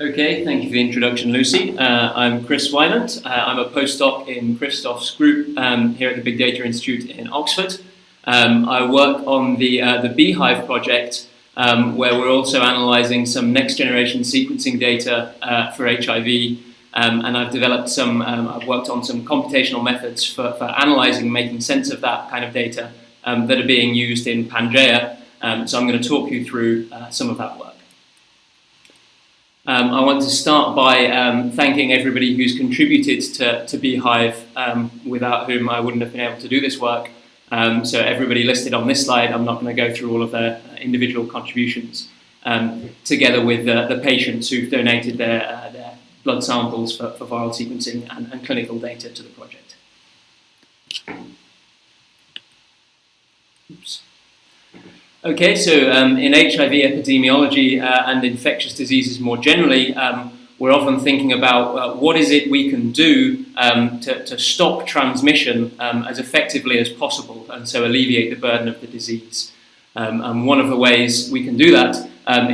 Okay, thank you for the introduction, Lucy. I'm Chris Wymant. I'm a postdoc in Christoph's group here at the Big Data Institute in Oxford. I work on the Beehive project, where we're also analysing some next-generation sequencing data for HIV, and I've developed I've worked on some computational methods for analysing, making sense of that kind of data that are being used in PANGEA. So I'm going to talk you through some of that work. I want to start by thanking everybody who's contributed to Beehive, without whom I wouldn't have been able to do this work. So everybody listed on this slide, I'm not going to go through all of their individual contributions, together with the patients who've donated their blood samples for viral sequencing and clinical data to the project. Oops. Okay, so in HIV epidemiology and infectious diseases more generally, we're often thinking about what is it we can do to stop transmission as effectively as possible, and so alleviate the burden of the disease. And one of the ways we can do that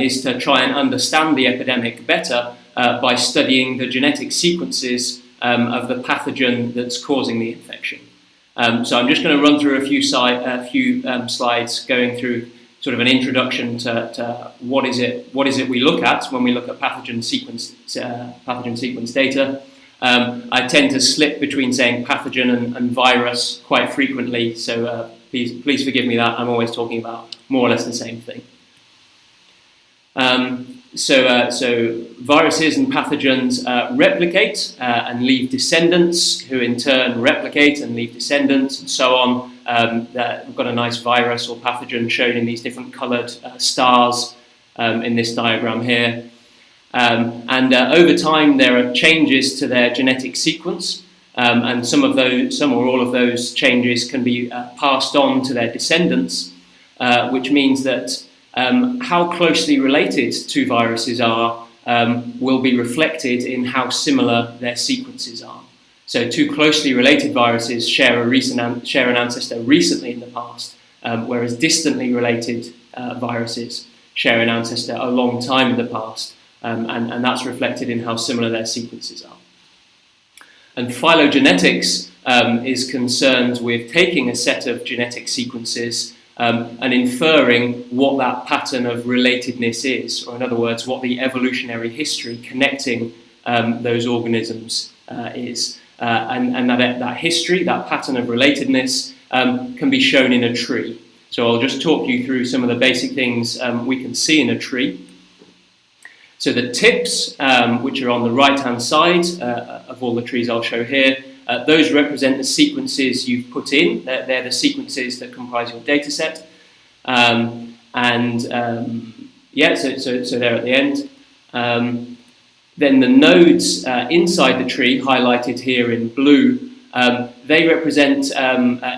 is to try and understand the epidemic better by studying the genetic sequences of the pathogen that's causing the infection. So I'm just going to run through a few slides going through sort of an introduction to what is it we look at when we look at pathogen sequence data. I tend to slip between saying pathogen and virus quite frequently, so please forgive me that. I'm always talking about more or less the same thing. So viruses and pathogens replicate and leave descendants, who in turn replicate and leave descendants, and so on. We've got a nice virus or pathogen shown in these different coloured stars in this diagram here. And over time, there are changes to their genetic sequence, and some or all of those changes can be passed on to their descendants, which means that how closely related two viruses are will be reflected in how similar their sequences are. So two closely related viruses share an ancestor recently in the past, whereas distantly related viruses share an ancestor a long time in the past, and that's reflected in how similar their sequences are. And phylogenetics is concerned with taking a set of genetic sequences and inferring what that pattern of relatedness is, or in other words, what the evolutionary history connecting those organisms is. And that history, that pattern of relatedness, can be shown in a tree. So I'll just talk you through some of the basic things we can see in a tree. So the tips, which are on the right-hand side of all the trees I'll show here, those represent the sequences you've put in. They're the sequences that comprise your data set. So they're at the end. Then the nodes inside the tree, highlighted here in blue, they represent,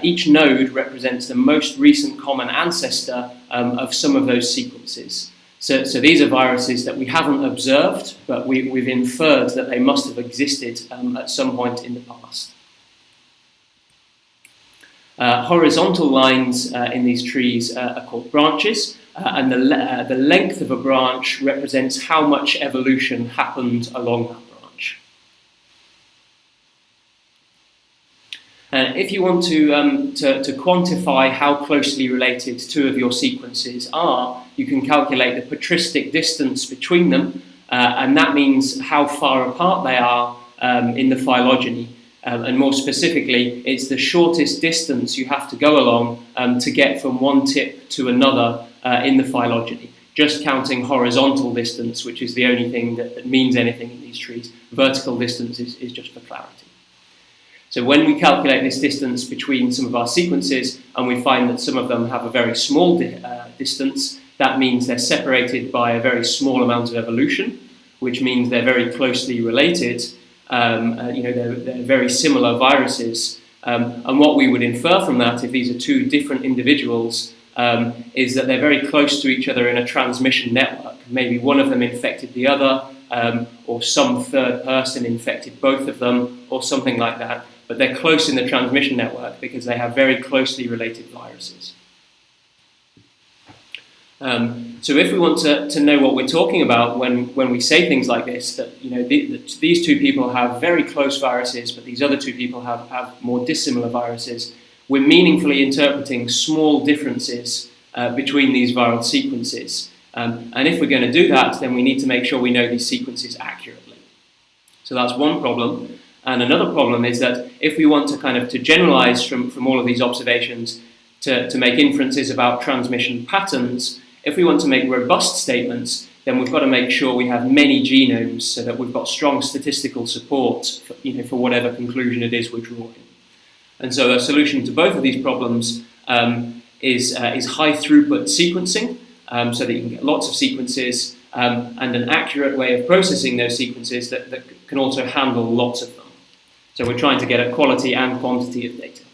each node represents the most recent common ancestor of some of those sequences. So these are viruses that we haven't observed, but we've inferred that they must have existed at some point in the past. Horizontal lines in these trees are called branches, and the length of a branch represents how much evolution happened along that branch. If you want to quantify how closely related two of your sequences are, you can calculate the patristic distance between them, and that means how far apart they are in the phylogeny. And more specifically, it's the shortest distance you have to go along to get from one tip to another in the phylogeny. Just counting horizontal distance, which is the only thing that means anything in these trees. Vertical distance is just for clarity. So when we calculate this distance between some of our sequences, and we find that some of them have a very small distance, that means they're separated by a very small amount of evolution, which means they're very closely related. They're very similar viruses. And what we would infer from that, if these are two different individuals, is that they're very close to each other in a transmission network. Maybe one of them infected the other, or some third person infected both of them, or something like that. But they're close in the transmission network because they have very closely related viruses. So if we want to know what we're talking about when we say things like this, that these two people have very close viruses, but these other two people have more dissimilar viruses, we're meaningfully interpreting small differences between these viral sequences. And if we're going to do that, then we need to make sure we know these sequences accurately. So that's one problem. And another problem is that if we want to generalize from all of these observations to make inferences about transmission patterns, if we want to make robust statements, then we've got to make sure we have many genomes so that we've got strong statistical support for whatever conclusion it is we're drawing. And so a solution to both of these problems is high throughput sequencing, so that you can get lots of sequences and an accurate way of processing those sequences that can also handle lots of them. So we're trying to get a quality and quantity of data.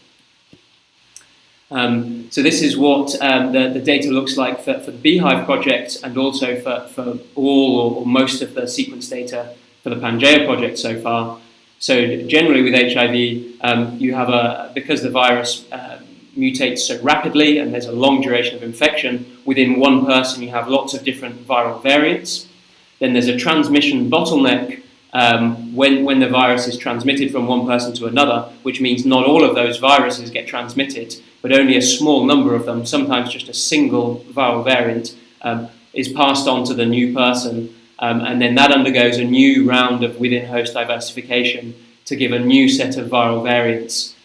So this is what the data looks like for the Beehive project, and also for all or most of the sequence data for the PANGEA project so far. So generally with HIV, you have because the virus mutates so rapidly and there's a long duration of infection, within one person you have lots of different viral variants. Then there's a transmission bottleneck when the virus is transmitted from one person to another, which means not all of those viruses get transmitted, but only a small number of them, sometimes just a single viral variant, is passed on to the new person, and then that undergoes a new round of within-host diversification to give a new set of viral variants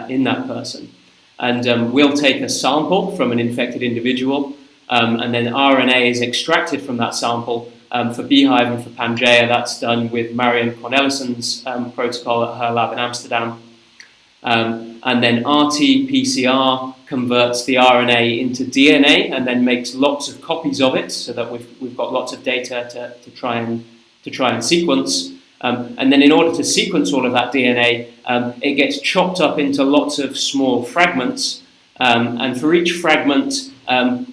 in that person. And we'll take a sample from an infected individual, and then RNA is extracted from that sample. For Beehive and for PANGEA, that's done with Marion Cornelissen's protocol at her lab in Amsterdam. And then RT-PCR converts the RNA into DNA and then makes lots of copies of it, so that we've got lots of data to try and sequence. And then in order to sequence all of that DNA, it gets chopped up into lots of small fragments. And for each fragment,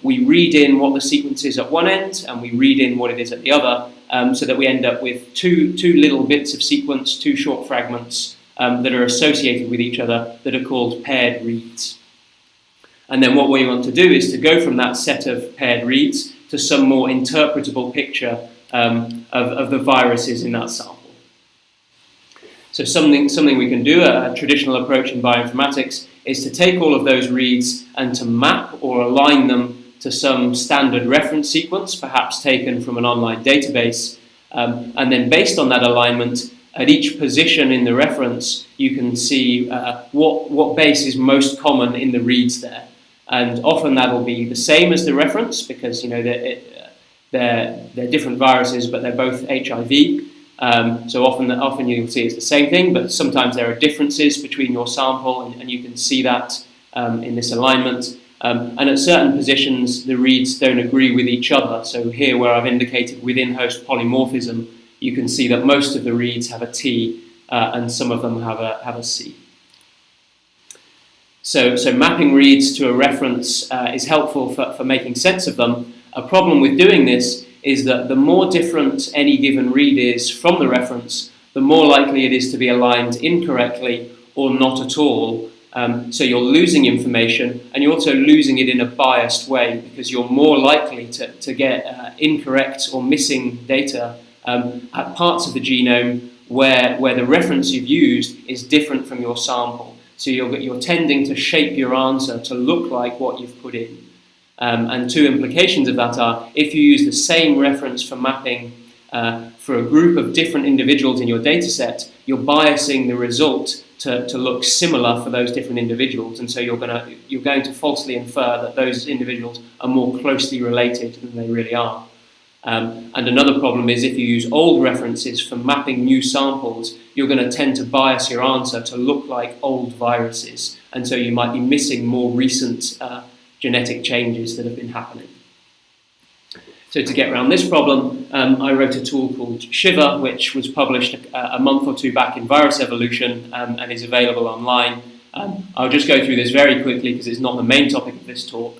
we read in what the sequence is at one end, and we read in what it is at the other, so that we end up with two little bits of sequence, two short fragments that are associated with each other that are called paired reads. And then what we want to do is to go from that set of paired reads to some more interpretable picture of the viruses in that sample. So something we can do, a traditional approach in bioinformatics, is to take all of those reads and to map or align them to some standard reference sequence, perhaps taken from an online database. And then based on that alignment, at each position in the reference, you can see what base is most common in the reads there. And often that'll be the same as the reference, because they're different viruses, but they're both HIV. So often you'll see it's the same thing, but sometimes there are differences between your sample, and you can see that in this alignment. And at certain positions, the reads don't agree with each other. So here, where I've indicated within-host polymorphism, you can see that most of the reads have a T, and some of them have a C. So mapping reads to a reference is helpful for making sense of them. A problem with doing this is that the more different any given read is from the reference, the more likely it is to be aligned incorrectly or not at all. So you're losing information, and you're also losing it in a biased way, because you're more likely to get incorrect or missing data at parts of the genome where the reference you've used is different from your sample. So you're tending to shape your answer to look like what you've put in. And two implications of that are, if you use the same reference for mapping for a group of different individuals in your data set, you're biasing the result to look similar for those different individuals, and so you're going to falsely infer that those individuals are more closely related than they really are. And another problem is, if you use old references for mapping new samples, you're going to tend to bias your answer to look like old viruses, and so you might be missing more recent genetic changes that have been happening. So to get around this problem, I wrote a tool called Shiver, which was published a month or two back in Virus Evolution, and is available online. I'll just go through this very quickly because it's not the main topic of this talk.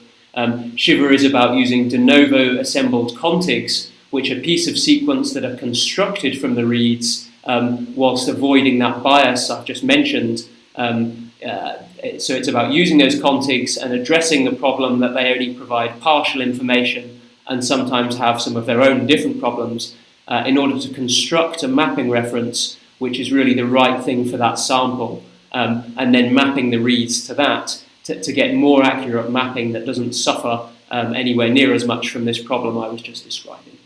Shiver is about using de novo assembled contigs, which are pieces of sequence that are constructed from the reads, whilst avoiding that bias I've just mentioned. So it's about using those contigs and addressing the problem that they only provide partial information and sometimes have some of their own different problems in order to construct a mapping reference which is really the right thing for that sample, and then mapping the reads to that to get more accurate mapping that doesn't suffer anywhere near as much from this problem I was just describing.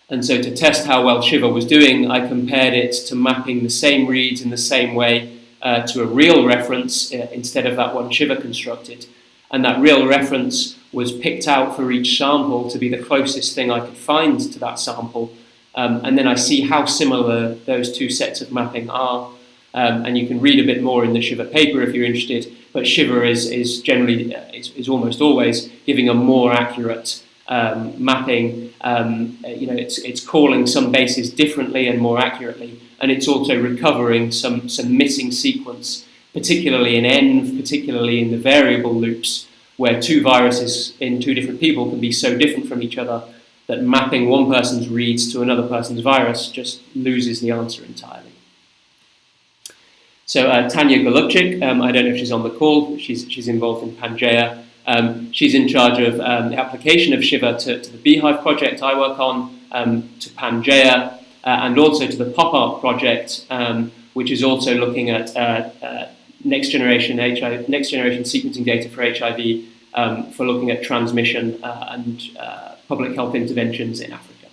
And so to test how well Shiver was doing, I compared it to mapping the same reads in the same way to a real reference instead of that one Shiver constructed. And that real reference was picked out for each sample to be the closest thing I could find to that sample. And then I see how similar those two sets of mapping are. And you can read a bit more in the Shiver paper if you're interested. But Shiver is generally, is almost always giving a more accurate mapping. It's calling some bases differently and more accurately, and it's also recovering some missing sequence, particularly in ENV, particularly in the variable loops, where two viruses in two different people can be so different from each other that mapping one person's reads to another person's virus just loses the answer entirely. So Tanya Golubchik, I don't know if she's on the call, she's involved in PANGEA. She's in charge of the application of Shiver to the Beehive project I work on, to PANGEA, and also to the PopArt project, which is also looking at next generation sequencing data for HIV, for looking at transmission and public health interventions in Africa.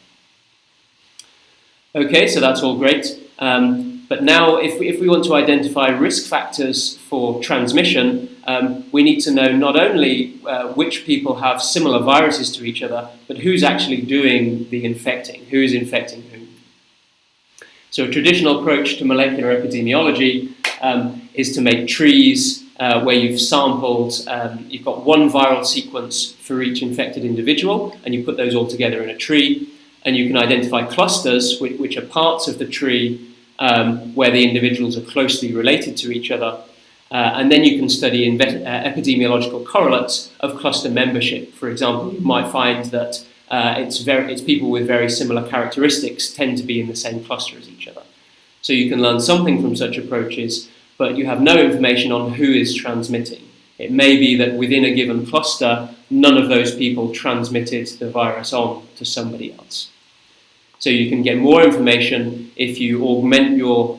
Okay, so that's all great. But now, if we want to identify risk factors for transmission, we need to know not only which people have similar viruses to each other, but who's actually doing the infecting, who is infecting whom. So a traditional approach to molecular epidemiology is to make trees where you've sampled, you've got one viral sequence for each infected individual, and you put those all together in a tree, and you can identify clusters, which are parts of the tree where the individuals are closely related to each other. And then you can study epidemiological correlates of cluster membership. For example, you might find that it's people with very similar characteristics tend to be in the same cluster as each other. So you can learn something from such approaches, but you have no information on who is transmitting. It may be that within a given cluster, none of those people transmitted the virus on to somebody else. So you can get more information if you augment your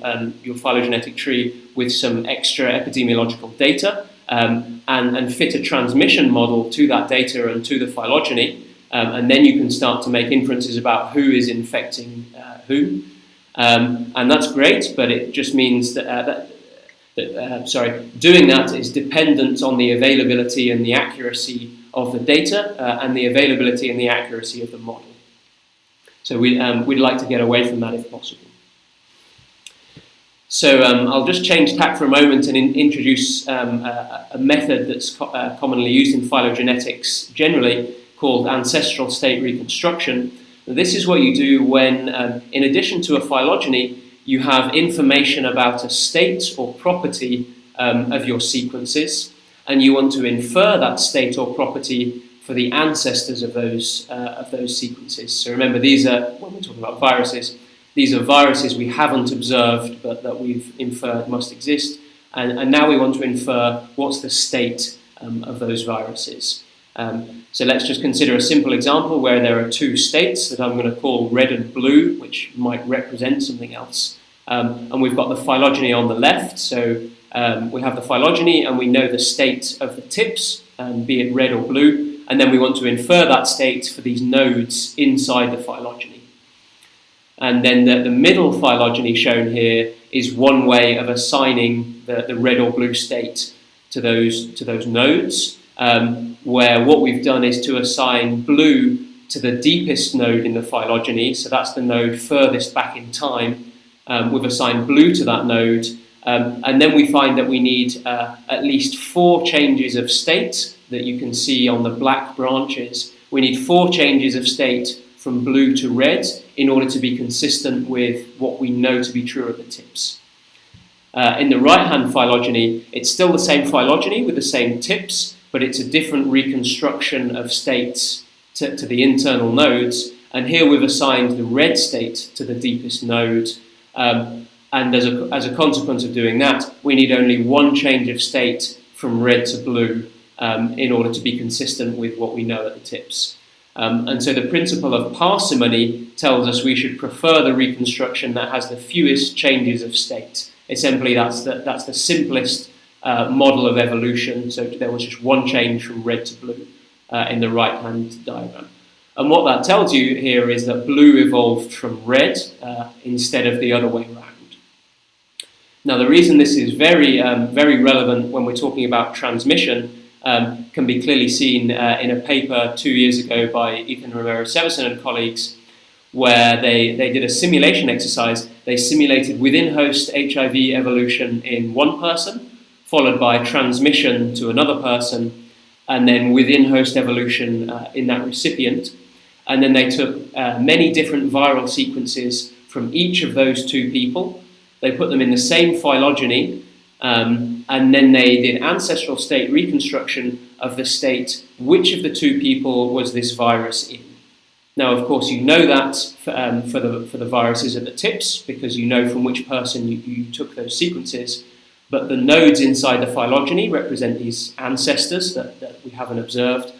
phylogenetic tree with some extra epidemiological data and fit a transmission model to that data and to the phylogeny, and then you can start to make inferences about who is infecting who. And that's great, but it just means that doing that is dependent on the availability and the accuracy of the data and the availability and the accuracy of the model. So we'd like to get away from that if possible. So I'll just change tack for a moment and introduce a method that's commonly used in phylogenetics generally, called ancestral state reconstruction. This is what you do when, in addition to a phylogeny, you have information about a state or property of your sequences, and you want to infer that state or property for the ancestors of those sequences. So remember, these are, when we're talking about viruses, these are viruses we haven't observed but that we've inferred must exist. And now we want to infer what's the state of those viruses. So let's just consider a simple example where there are two states that I'm going to call red and blue, which might represent something else. And we've got the phylogeny on the left. So we have the phylogeny and we know the state of the tips, be it red or blue. And then we want to infer that state for these nodes inside the phylogeny. And then the middle phylogeny shown here is one way of assigning the red or blue state to those nodes, where what we've done is to assign blue to the deepest node in the phylogeny, so that's the node furthest back in time. We've assigned blue to that node, and then we find that we need at least 4 changes of state that you can see on the black branches. We need 4 changes of state from blue to red in order to be consistent with what we know to be true at the tips. In the right-hand phylogeny, it's still the same phylogeny with the same tips, but it's a different reconstruction of states to the internal nodes. And here we've assigned the red state to the deepest node. And as a consequence of doing that, we need only 1 change of state from red to blue in order to be consistent with what we know at the tips. And so the principle of parsimony tells us we should prefer the reconstruction that has the fewest changes of state. Essentially, that's the simplest model of evolution. So there was just one change from red to blue in the right-hand diagram. And what that tells you here is that blue evolved from red instead of the other way around. Now, the reason this is very relevant when we're talking about transmission can be clearly seen in a paper 2 years ago by Ethan Romero-Severson and colleagues, where they did a simulation exercise. They simulated within-host HIV evolution in one person, followed by transmission to another person, and then within-host evolution in that recipient. And then they took many different viral sequences from each of those two people. They put them in the same phylogeny, and then they did ancestral state reconstruction of the state which of the two people was this virus in. Now, of course, you know that for the viruses at the tips, because you know from which person you took those sequences, but the nodes inside the phylogeny represent these ancestors that we haven't observed.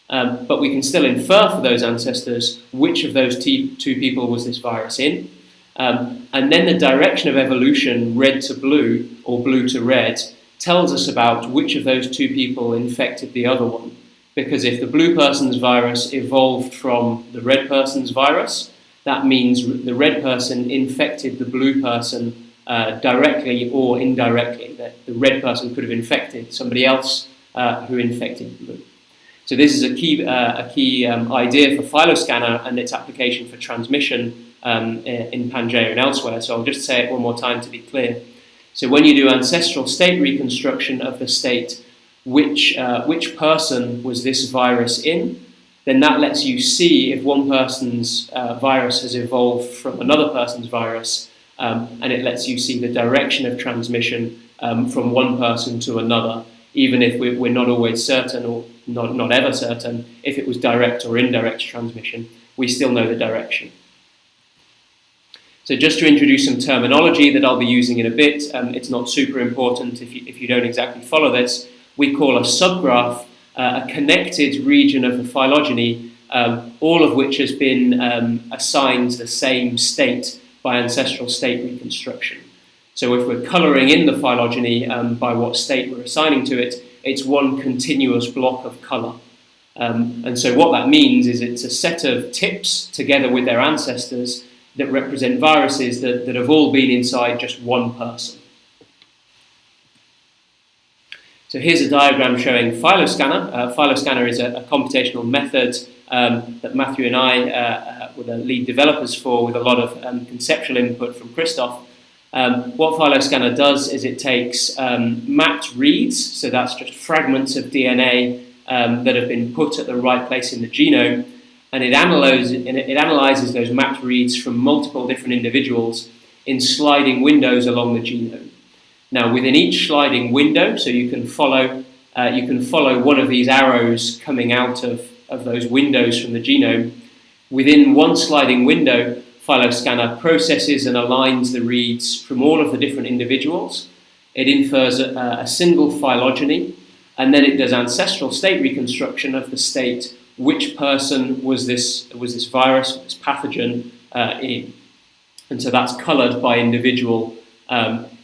But we can still infer for those ancestors which of those two people was this virus in. And then the direction of evolution, red to blue or blue to red, tells us about which of those two people infected the other one. Because if the blue person's virus evolved from the red person's virus, that means the red person infected the blue person directly or indirectly. That the red person could have infected somebody else who infected blue. So this is a key idea for PhyloScanner and its application for transmission in PANGEA and elsewhere. So I'll just say it one more time to be clear. So when you do ancestral state reconstruction of the state, which person was this virus in, then that lets you see if one person's virus has evolved from another person's virus, and it lets you see the direction of transmission from one person to another, even if we're not always certain, or not ever certain, if it was direct or indirect transmission, we still know the direction. So just to introduce some terminology that I'll be using in a bit, it's not super important if you don't exactly follow this. We call a subgraph a connected region of the phylogeny, all of which has been assigned the same state by ancestral state reconstruction. So if we're colouring in the phylogeny by what state we're assigning to it, it's one continuous block of colour. And so what that means is it's a set of tips together with their ancestors that represent viruses that have all been inside just one person. So here's a diagram showing PhyloScanner. PhyloScanner is a computational method that Matthew and I were the lead developers for, with a lot of conceptual input from Christoph. What PhyloScanner does is it takes mapped reads, so that's just fragments of DNA that have been put at the right place in the genome, and it analyzes those mapped reads from multiple different individuals in sliding windows along the genome. Now, within each sliding window, so you can follow one of these arrows coming out of those windows from the genome. Within one sliding window, PhyloScanner processes and aligns the reads from all of the different individuals. It infers a single phylogeny, and then it does ancestral state reconstruction of the state which person was this virus, this pathogen in. And so that's coloured by individual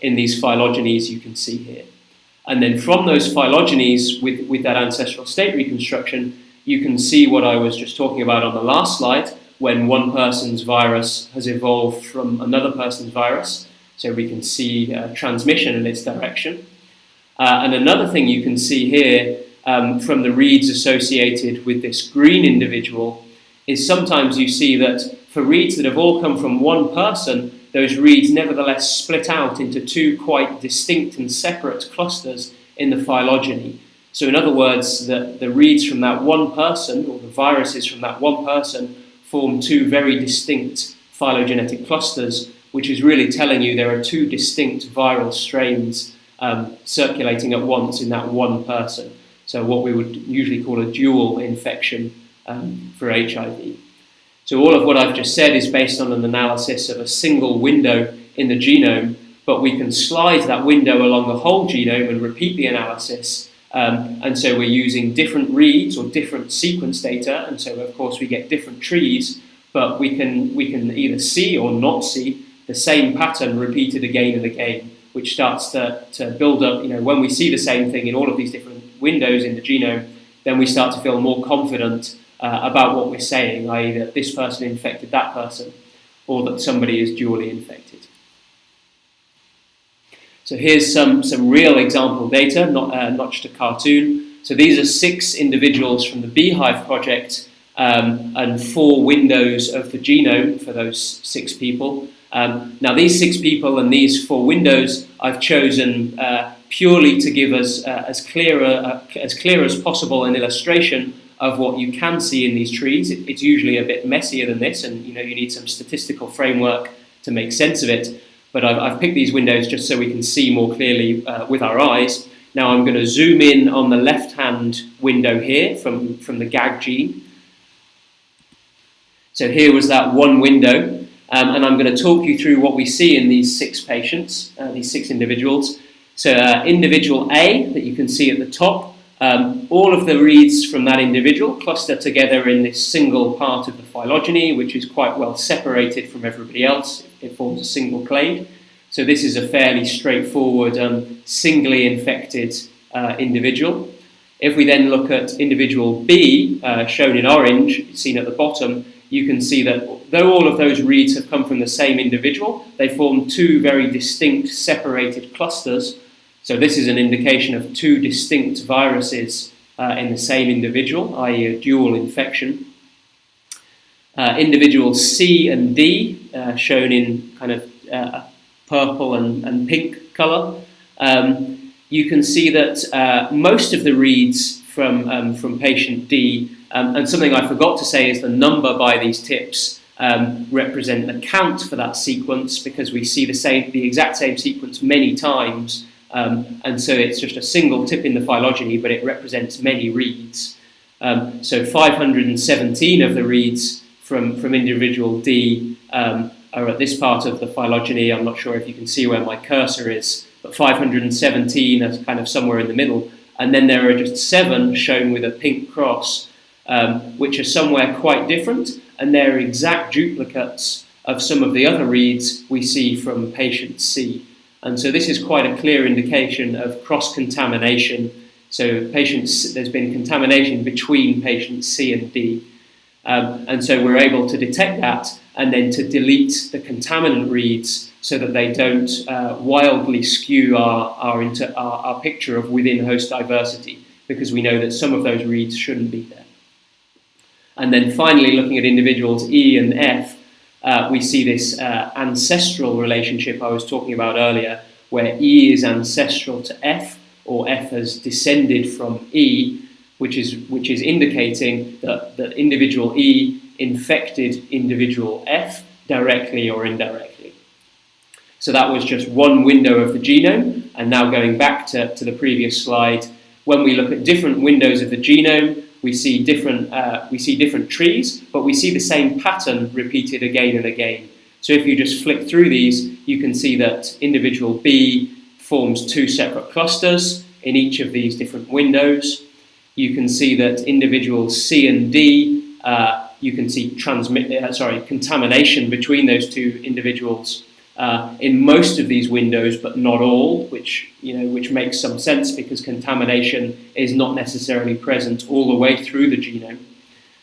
in these phylogenies you can see here. And then from those phylogenies, with that ancestral state reconstruction, you can see what I was just talking about on the last slide, when one person's virus has evolved from another person's virus. So we can see transmission in its direction. And another thing you can see here from the reads associated with this green individual is sometimes you see that for reads that have all come from one person, those reads nevertheless split out into two quite distinct and separate clusters in the phylogeny. So in other words, the reads from that one person, or the viruses from that one person, form two very distinct phylogenetic clusters, which is really telling you there are two distinct viral strains circulating at once in that one person. So what we would usually call a dual infection for HIV. So all of what I've just said is based on an analysis of a single window in the genome, but we can slide that window along the whole genome and repeat the analysis, And so we're using different reads or different sequence data, and so of course we get different trees, but we can either see or not see the same pattern repeated again and again, which starts to build up. When we see the same thing in all of these different windows in the genome, then we start to feel more confident about what we're saying, i.e. that this person infected that person, or that somebody is dually infected. So here's some real example data, not just a cartoon. So these are 6 individuals from the Beehive project, and 4 windows of the genome for those 6 people. Now these 6 people and these 4 windows I've chosen purely to give us as clear as possible an illustration of what you can see in these trees. It's usually a bit messier than this, and you need some statistical framework to make sense of it. But I've picked these windows just so we can see more clearly with our eyes. Now I'm going to zoom in on the left-hand window here from the GAG gene. So here was that one window, and I'm going to talk you through what we see in these 6 patients, these 6 individuals. So individual A, that you can see at the top, all of the reads from that individual cluster together in this single part of the phylogeny, which is quite well separated from everybody else. It forms a single clade. So this is a fairly straightforward, singly infected individual. If we then look at individual B, shown in orange, seen at the bottom, you can see that though all of those reads have come from the same individual, they form 2 very distinct separated clusters. So this is an indication of 2 distinct viruses in the same individual, i.e. a dual infection. Individuals C and D, shown in kind of purple and pink colour, you can see that most of the reads from patient D, and something I forgot to say is the number by these tips represent the count for that sequence, because we see the exact same sequence many times, and so it's just a single tip in the phylogeny, but it represents many reads. So 517 of the reads from individual D are at this part of the phylogeny. I'm not sure if you can see where my cursor is, but 517 are kind of somewhere in the middle. And then there are just 7 shown with a pink cross, which are somewhere quite different, and they're exact duplicates of some of the other reads we see from patient C. And so this is quite a clear indication of cross-contamination. So there's been contamination between patients C and D. And so we're able to detect that and then to delete the contaminant reads so that they don't wildly skew our picture of within-host diversity, because we know that some of those reads shouldn't be there. And then finally, looking at individuals E and F, we see this ancestral relationship I was talking about earlier, where E is ancestral to F, or F has descended from E, which is indicating that individual E infected individual F directly or indirectly. So that was just one window of the genome, and now going back to the previous slide, when we look at different windows of the genome, we see different trees, but we see the same pattern repeated again and again. So if you just flick through these, you can see that individual B forms 2 separate clusters in each of these different windows. You can see that individuals C and D, you can see contamination between those 2 individuals in most of these windows, but not all, which makes some sense, because contamination is not necessarily present all the way through the genome.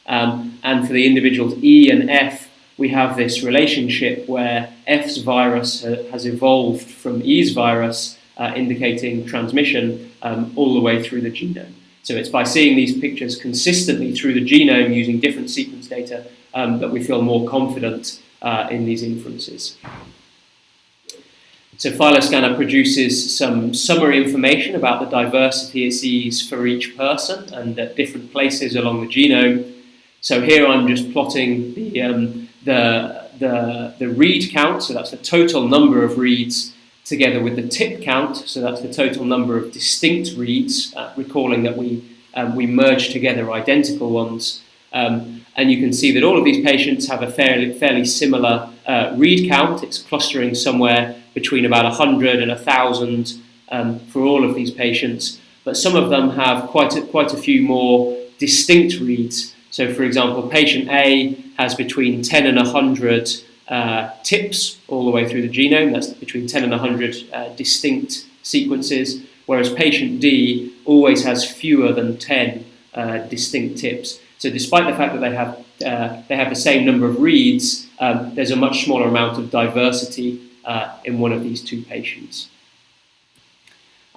And for the individuals E and F, we have this relationship where F's virus has evolved from E's virus, indicating transmission all the way through the genome. So it's by seeing these pictures consistently through the genome using different sequence data that we feel more confident in these inferences. So PhyloScanner produces some summary information about the diversity it sees for each person and at different places along the genome. So here I'm just plotting the read count, so that's the total number of reads, together with the tip count, so that's the total number of distinct reads, recalling that we merge together identical ones. And you can see that all of these patients have a fairly similar read count. It's clustering somewhere between about 100 and 1,000 for all of these patients. but some of them have quite a few more distinct reads. So, for example, patient A has between 10 and 100 tips all the way through the genome. That's between 10 and 100 distinct sequences, whereas patient D always has fewer than 10 distinct tips. So despite the fact that they have the same number of reads, there's a much smaller amount of diversity in one of these two patients.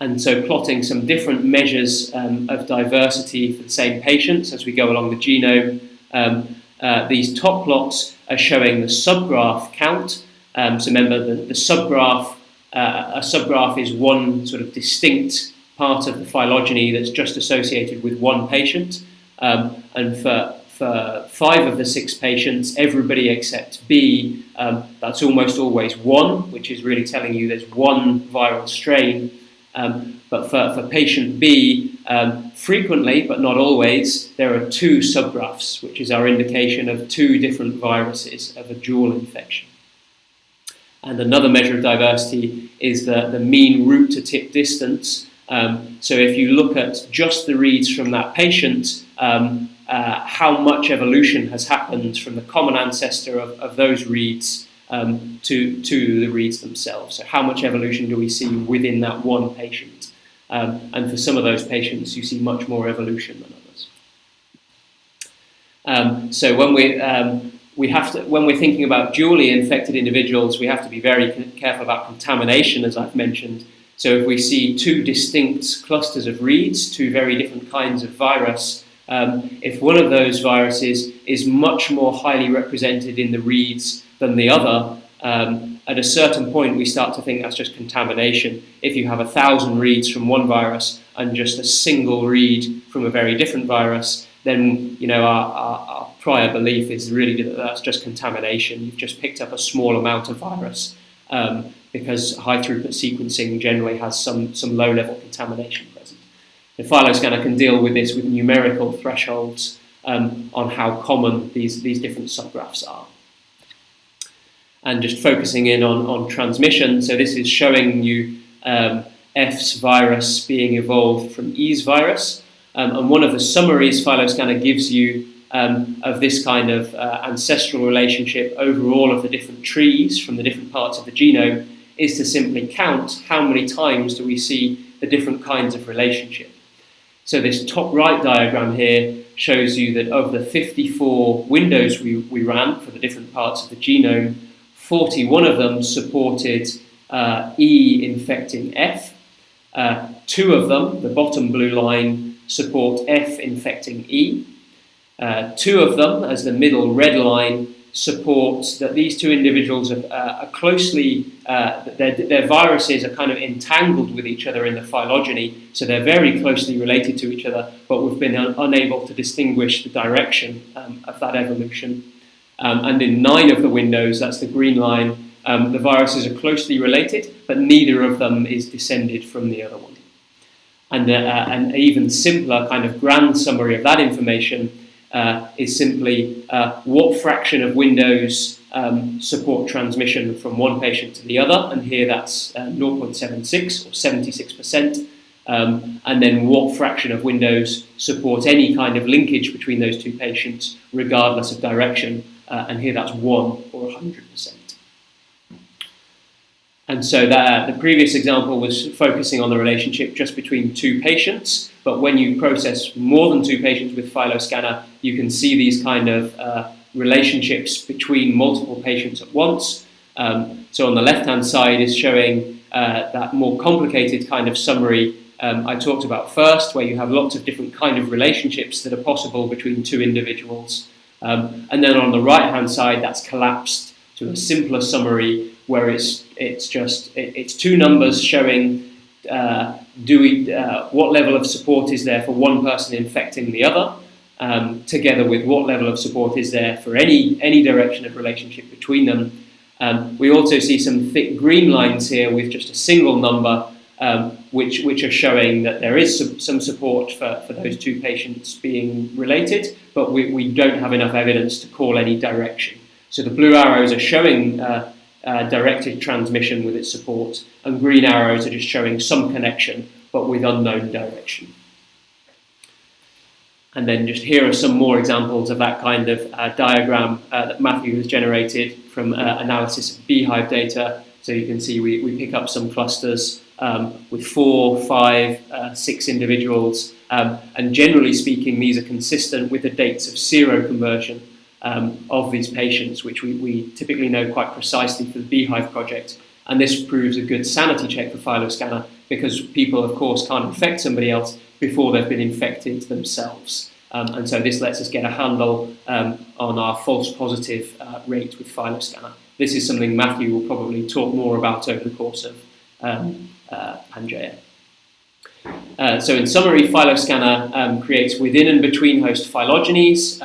And so plotting some different measures of diversity for the same patients as we go along the genome. These top plots are showing the subgraph count. So remember, the subgraph, a subgraph is one sort of distinct part of the phylogeny that's just associated with one patient. And for 5 of the 6 patients, everybody except B, that's almost always 1, which is really telling you there's one viral strain. But for patient B, frequently, but not always, there are 2 subgraphs, which is our indication of 2 different viruses of a dual infection. And another measure of diversity is the mean root to tip distance. So if you look at just the reads from that patient, how much evolution has happened from the common ancestor of those reads to the reads themselves. So how much evolution do we see within that one patient? And for some of those patients, you see much more evolution than others. So when when we're thinking about dually infected individuals, we have to be very careful about contamination, as I've mentioned. So if we see 2 distinct clusters of reads, 2 very different kinds of virus, if one of those viruses is much more highly represented in the reads than the other, at a certain point we start to think that's just contamination. If you have 1,000 reads from one virus and just a single read from a very different virus, then our prior belief is really that that's just contamination. You've just picked up a small amount of virus, because high throughput sequencing generally has some low level contamination present. The PhyloScanner can deal with this with numerical thresholds on how common these different subgraphs are. And just focusing in on transmission, so this is showing you F's virus being evolved from E's virus. And one of the summaries PhyloScanner gives you of this kind of ancestral relationship over all of the different trees from the different parts of the genome is to simply count how many times do we see the different kinds of relationship. So this top right diagram here shows you that of the 54 windows we ran for the different parts of the genome, 41 of them supported E infecting F. 2 of them, the bottom blue line, support F infecting E. 2 of them, as the middle red line, support that these 2 individuals are closely, their viruses are kind of entangled with each other in the phylogeny, so they're very closely related to each other, but we've been unable to distinguish the direction of that evolution. And in 9 of the windows, that's the green line, the viruses are closely related, but neither of them is descended from the other one. And an even simpler kind of grand summary of that information is simply what fraction of windows support transmission from one patient to the other, and here that's 0.76 or 76%, and then what fraction of windows support any kind of linkage between those 2 patients regardless of direction, and here that's 1 or 100%. And so the previous example was focusing on the relationship just between 2 patients, but when you process more than 2 patients with PhyloScanner, you can see these kind of relationships between multiple patients at once. So on the left-hand side is showing that more complicated kind of summary I talked about first, where you have lots of different kind of relationships that are possible between 2 individuals. And then on the right-hand side, that's collapsed to a simpler summary where it's 2 numbers showing what level of support is there for one person infecting the other, together with what level of support is there for any direction of relationship between them. We also see some thick green lines here with just a single number, which are showing that there is some support for those 2 patients being related, but we don't have enough evidence to call any direction. So the blue arrows are showing directed transmission with its support, and green arrows are just showing some connection but with unknown direction. And then just here are some more examples of that kind of diagram that Matthew has generated from analysis of beehive data. So you can see we pick up some clusters with 4, 5, 6 individuals. And generally speaking, these are consistent with the dates of seroconversion of these patients, which we typically know quite precisely for the beehive project. And this proves a good sanity check for PhyloScanner, because people, of course, can't infect somebody else before they've been infected themselves. And so this lets us get a handle on our false positive rate with PhyloScanner. This is something Matthew will probably talk more about over the course of PANGEA. So in summary, PhyloScanner creates within and between host phylogenies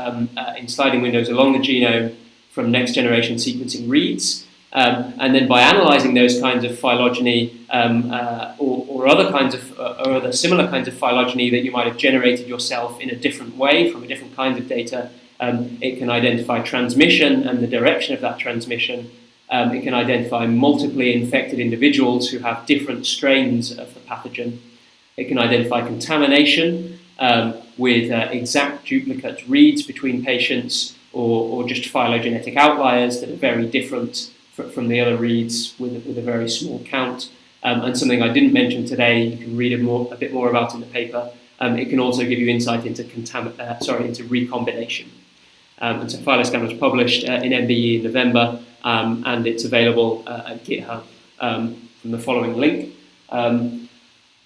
in sliding windows along the genome from next generation sequencing reads. And then by analysing those kinds of phylogeny or other kinds of or other similar kinds of phylogeny that you might have generated yourself in a different way from a different kind of data, it can identify transmission and the direction of that transmission. It can identify multiply infected individuals who have different strains of the pathogen. It can identify contamination with exact duplicate reads between patients or just phylogenetic outliers that are very different from the other reads with a very small count. And something I didn't mention today, you can read a bit more about in the paper. It can also give you insight into into recombination. And so PhyloScanner was published in MBE in November, and it's available at GitHub from the following link.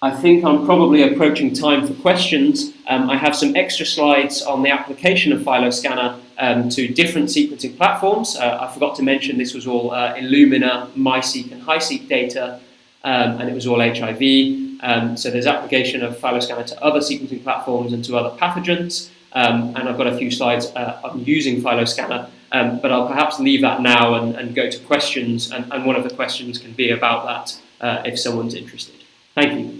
I think I'm probably approaching time for questions. I have some extra slides on the application of PhyloScanner to different sequencing platforms. I forgot to mention this was all Illumina, MySeq and HiSeq data, and it was all HIV. So there's application of PhyloScanner to other sequencing platforms and to other pathogens. And I've got a few slides on using PhyloScanner, but I'll perhaps leave that now and go to questions. And one of the questions can be about that if someone's interested. Thank you.